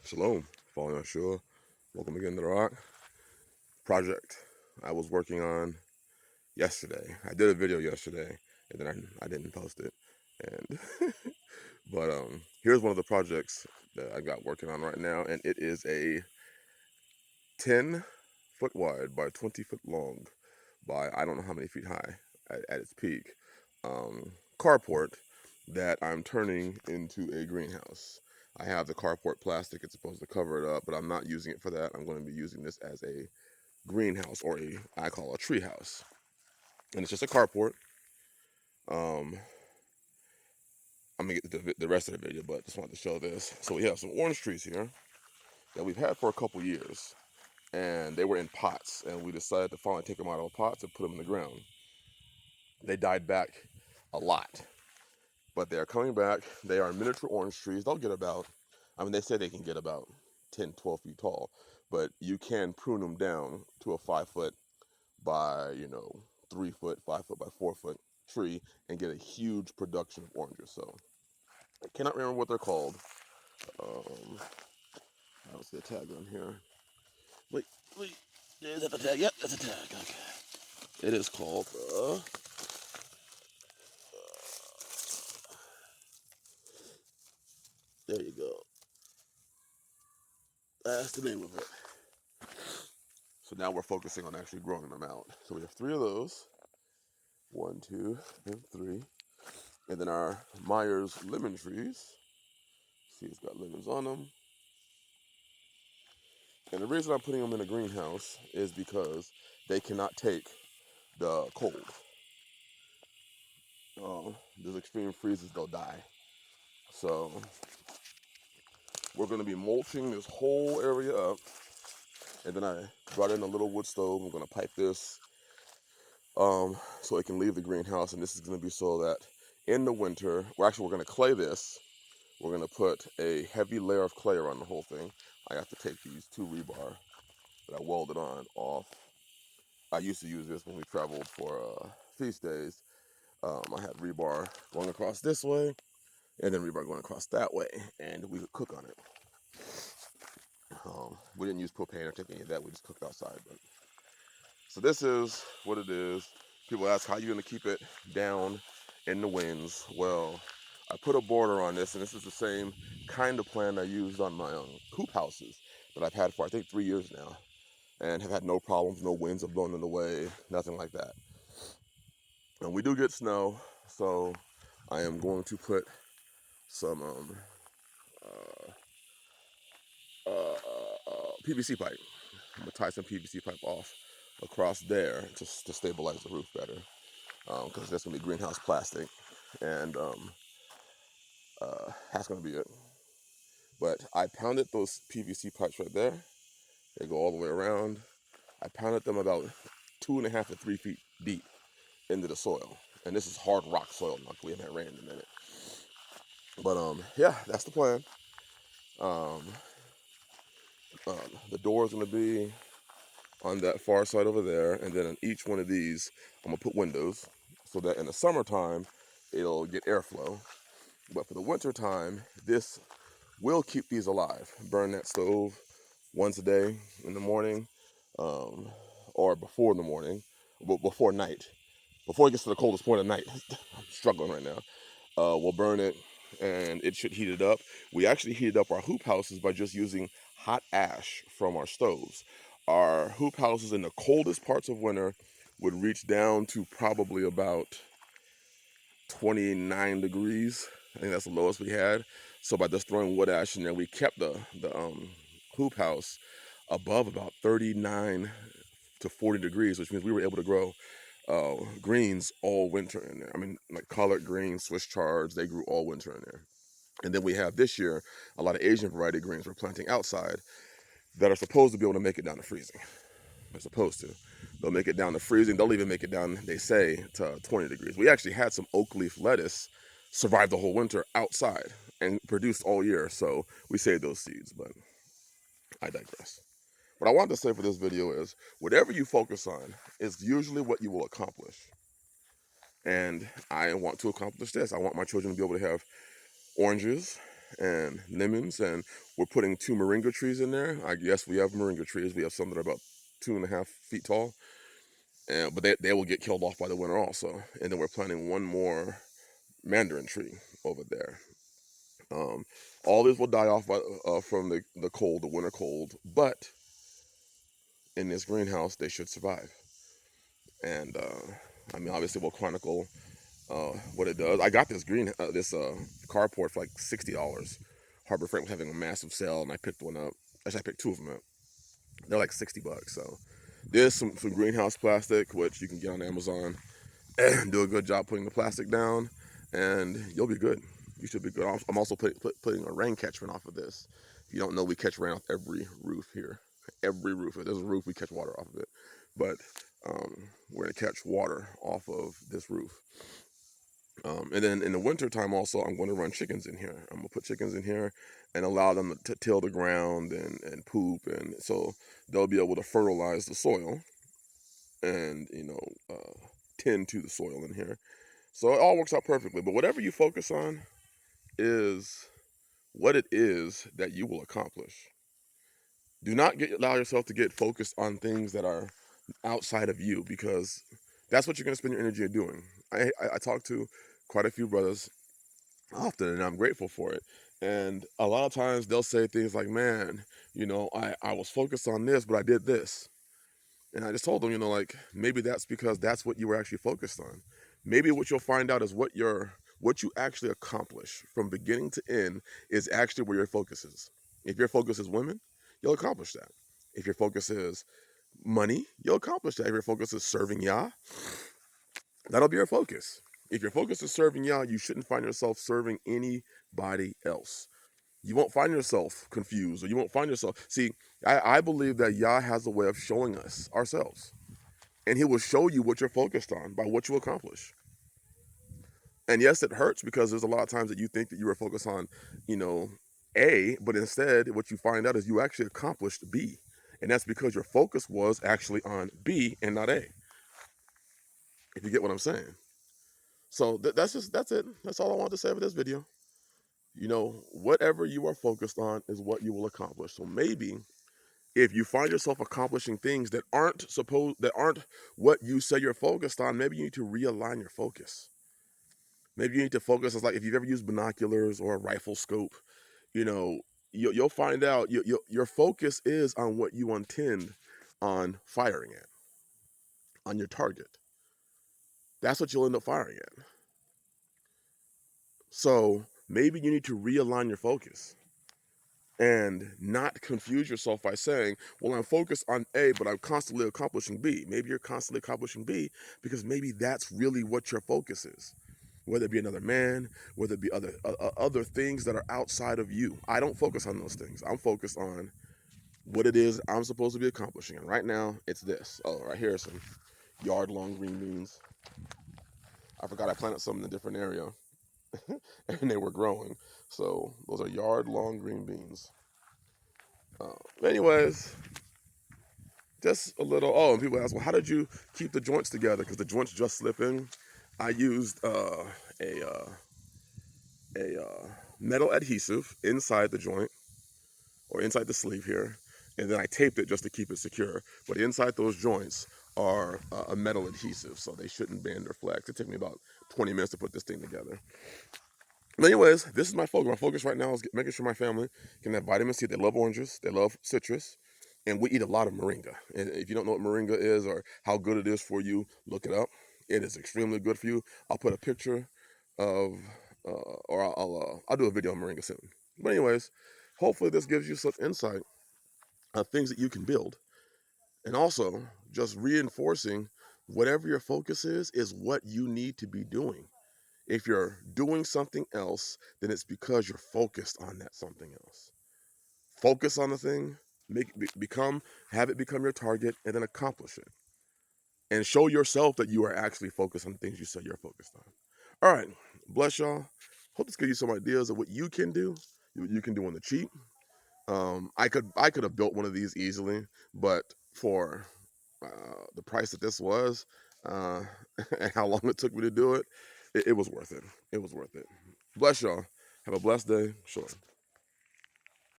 Shalom, falling on shore. Welcome again to the Rock project I was working on yesterday. I did a video yesterday, and then I didn't post it. And but here's one of the projects that I got working on right now, and it is a 10-foot wide by 20-foot long by I don't know how many feet high at its peak carport that I'm turning into a greenhouse. I have the carport plastic, it's supposed to cover it up, but I'm not using it for that. I'm going to be using this as a greenhouse, or I call a tree house. And it's just a carport. I'm gonna get to the rest of the video, but just wanted to show this. So we have some orange trees here that we've had for a couple years, and they were in pots, and we decided to finally take them out of the pots and put them in the ground. They died back a lot, but they're coming back. They are miniature orange trees. They'll get about, they say they can get about 10, 12 feet tall, but you can prune them down to a 5-foot by, 3-foot, 5-foot by 4-foot tree and get a huge production of oranges. So I cannot remember what they're called. I don't see a tag on here. Wait, is that the tag? Yep, that's a tag. Okay. It is called, there you go. That's the name of it. So now we're focusing on actually growing them out. So we have 3 of those. 1, 2, and 3. And then our Myers lemon trees. See, it's got lemons on them. And the reason I'm putting them in a greenhouse is because they cannot take the cold. There's extreme freezes, they'll die. So we're going to be mulching this whole area up. And then I brought in a little wood stove. I'm going to pipe this so it can leave the greenhouse. And this is going to be so that in the winter, we're going to clay this. We're going to put a heavy layer of clay around the whole thing. I have to take these 2 rebar that I welded on off. I used to use this when we traveled for feast days. I had rebar going across this way, and then rebar going across that way, and we would cook on it. We didn't use propane or take any of that. We just cooked outside. But so this is what it is. People ask, how are you going to keep it down in the winds? Well, I put a border on this, and this is the same kind of plan I used on my coop houses that I've had for, I think, 3 years now, and have had no problems, no winds have blown it away, nothing like that. And we do get snow, so I am going to put some PVC pipe. I'm gonna tie some PVC pipe off across there just to stabilize the roof better, because that's gonna be greenhouse plastic, and that's gonna be it. But I pounded those PVC pipes right there. They go all the way around. I pounded them about 2.5 to 3 feet deep into the soil, and this is hard rock soil. Now we haven't had rain in a minute, but yeah, that's the plan. The door is gonna be on that far side over there, and then on each one of these I'm gonna put windows so that in the summertime it'll get airflow, but for the winter time this will keep these alive. Burn that stove once a day in the morning, or before the morning, before night, before it gets to the coldest point of night. I'm struggling right now. We'll burn it and it should heat it up. We actually heated up our hoop houses by just using hot ash from our stoves. Our hoop houses in the coldest parts of winter would reach down to probably about 29 degrees. I think that's the lowest we had. So by just throwing wood ash in there, we kept the hoop house above about 39 to 40 degrees, which means we were able to grow greens all winter in there. I mean, like collard greens, Swiss chards, they grew all winter in there. And then we have this year a lot of Asian variety greens we're planting outside that are supposed to be able to make it down to freezing. They're supposed to. They'll make it down to freezing. They'll even make it down, they say, to 20 degrees. We actually had some oak leaf lettuce survive the whole winter outside and produced all year. So we saved those seeds, but I digress. What I want to say for this video is whatever you focus on is usually what you will accomplish. And I want to accomplish this. I want my children to be able to have oranges and lemons, and we're putting 2 moringa trees in there. I guess we have moringa trees. We have some that are about 2.5 feet tall, and but they will get killed off by the winter also. And then we're planting one more mandarin tree over there. Um, all these will die off from the cold, the winter cold, but in this greenhouse they should survive. And I mean, obviously, we'll chronicle what it does. I got this carport for like $60. Harbor Freight was having a massive sale, and I picked one up. Actually, I picked two of them up. They're like $60. So there's some greenhouse plastic which you can get on Amazon and do a good job putting the plastic down, and you'll be good. You should be good. I'm also putting a rain catchment off of this. If you don't know, we catch rain off every roof here. Every roof. If there's a roof, we catch water off of it. But we're gonna catch water off of this roof. And then in the winter time also, I'm going to run chickens in here. I'm gonna put chickens in here and allow them to till the ground and poop, and so they'll be able to fertilize the soil and tend to the soil in here. So it all works out perfectly. But whatever you focus on is what it is that you will accomplish. Do not allow yourself to get focused on things that are outside of you, because that's what you're going to spend your energy doing. I talk to quite a few brothers often, and I'm grateful for it. And a lot of times they'll say things like, man, I was focused on this, but I did this. And I just told them, like, maybe that's because that's what you were actually focused on. Maybe what you'll find out is what you actually accomplish from beginning to end is actually where your focus is. If your focus is women, you'll accomplish that. If your focus is money, you'll accomplish that. If your focus is serving Yah, that'll be your focus. If your focus is serving Yah, you shouldn't find yourself serving anybody else. You won't find yourself confused, or you won't find yourself. See, I believe that Yah has a way of showing us ourselves, and He will show you what you're focused on by what you accomplish. And yes, it hurts, because there's a lot of times that you think that you were focused on, you know, A, but instead what you find out is you actually accomplished B. And that's because your focus was actually on B and not A, if you get what I'm saying. So that's it. That's all I wanted to say for this video. Whatever you are focused on is what you will accomplish. So maybe if you find yourself accomplishing things that aren't what you say you're focused on, maybe you need to realign your focus. Maybe you need to focus. It's like if you've ever used binoculars or a rifle scope, you know, you'll find out your focus is on what you intend on firing at, on your target. That's what you'll end up firing at. So maybe you need to realign your focus and not confuse yourself by saying, well, I'm focused on A, but I'm constantly accomplishing B. Maybe you're constantly accomplishing B because maybe that's really what your focus is. Whether it be another man, whether it be other things that are outside of you. I don't focus on those things. I'm focused on what it is I'm supposed to be accomplishing. And right now, it's this. Oh, right here are some yard-long green beans. I forgot I planted some in a different area, and they were growing. So those are yard-long green beans. Anyways, just a little. Oh, and people ask, well, how did you keep the joints together? Because the joints just slip in. I used a metal adhesive inside the joint, or inside the sleeve here, and then I taped it just to keep it secure. But inside those joints are a metal adhesive, so they shouldn't bend or flex. It took me about 20 minutes to put this thing together. But anyways, this is my focus. My focus right now is making sure my family can have vitamin C. They love oranges, they love citrus, and we eat a lot of moringa. And if you don't know what moringa is or how good it is for you, look it up. It is extremely good for you. I'll put a picture of, or I'll do a video on moringa soon. But anyways, hopefully this gives you some insight of things that you can build, and also just reinforcing whatever your focus is what you need to be doing. If you're doing something else, then it's because you're focused on that something else. Focus on the thing, have it become your target, and then accomplish it. And show yourself that you are actually focused on the things you say you're focused on. All right, bless y'all. Hope this gives you some ideas of what you can do, what you can do on the cheap. I could have built one of these easily, but for the price that this was, uh, and how long it took me to do it, it was worth it. It was worth it. Bless y'all. Have a blessed day. Sure.